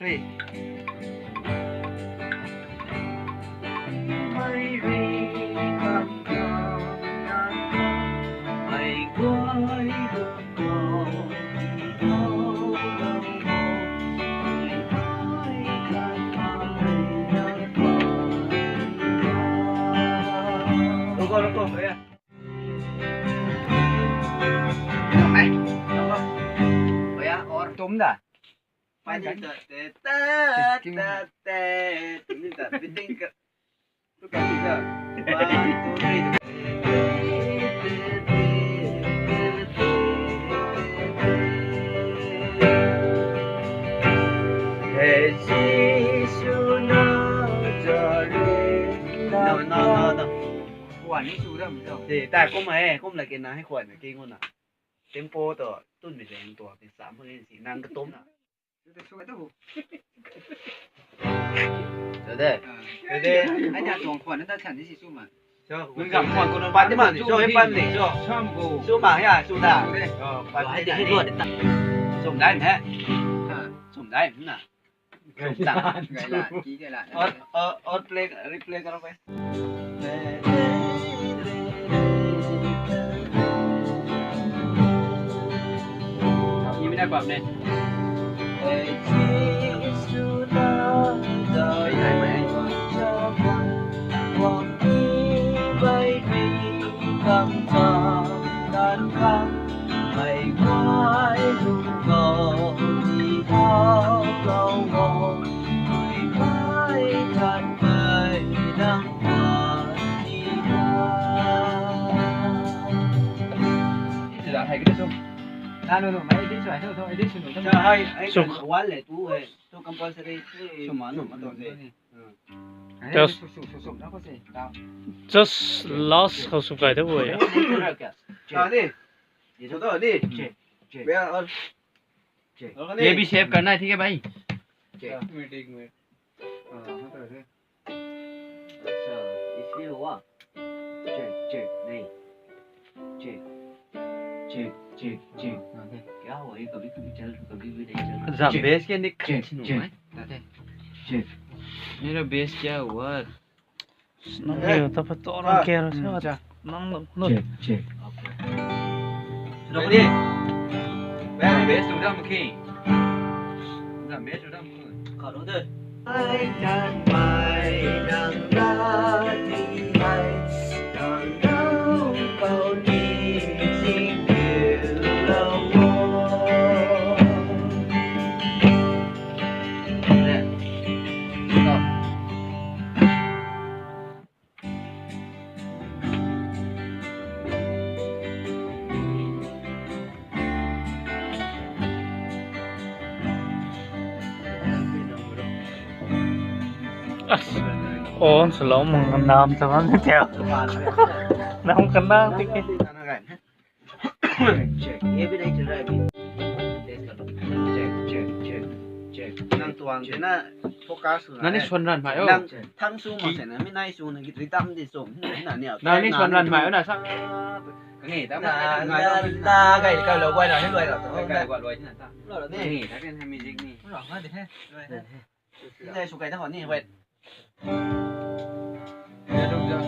3 Loco, vea. Này, đúng không? Vea, or túm đã. Phải đánh. Look at this. 1, 2, 3. No. Quản lý chú đâm đâu. Thì ta cũng là cái nào hay quản là cái ngon nào. Tempo to tuần bị rèn to thì 3 phân thì năng cái tôm nào. Đấy. Anh nhà trồng khoản nó thành cái gì mà. Mình gặp khoản của nó bán thế mà cho hết bán để cho. Số mà ya, số đà. Bán hết luôn đấy. Dùng đấy thế. Dùng đấy đúng nào. Dùng tặng. Gãy lại, ký cái lại. Replay cái đó vậy. Như mình đã bảo này. No, may edition. Ito edition. Ay, wale tu to compulsory sumano matonse. Just lost how to guide the way. Đi. Chỗ đó đi. ये भी शेप करना है ठीक है भाई. Meeting. अच्छा, इसलिए हुआ. Check. नहीं. Check. क्या हुआ ये कभी चल कभी भी नहीं चल. जब बेस के निक. Check. मेरा बेस क्या हुआ? नहीं होता पर तो और क्या रहा है? नंग. Check. Ready? Về bế xuống đâu mà khi làm bế xuống đâu mà khởi động thôi. Ai đang mày đang ra thì hay đang đâu bao đi xin điều lâu. Nè, đâu? Ồ, sờ lông mà nam sao nó theo nó không cần năng thì cái năng tuang thế na focus nó đi xuân rần phải không? năng thăng su mà thế na mới nay su này cái tâm thì sủng thế nào nhỉ? nó đi xuân rần phải không? Là sao? Cái nghỉ tao mà ta cái lỗ quay rồi hết rồi cái gọi rồi chứ là sao? Rồi cái nghỉ tao cái 20 giây nghỉ. Rồi hết thế. Cái này số cái nó hỏi như vậy. Đúng chưa?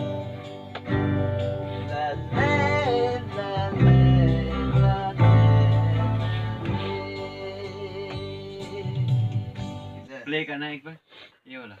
Play cái này với. Yêu là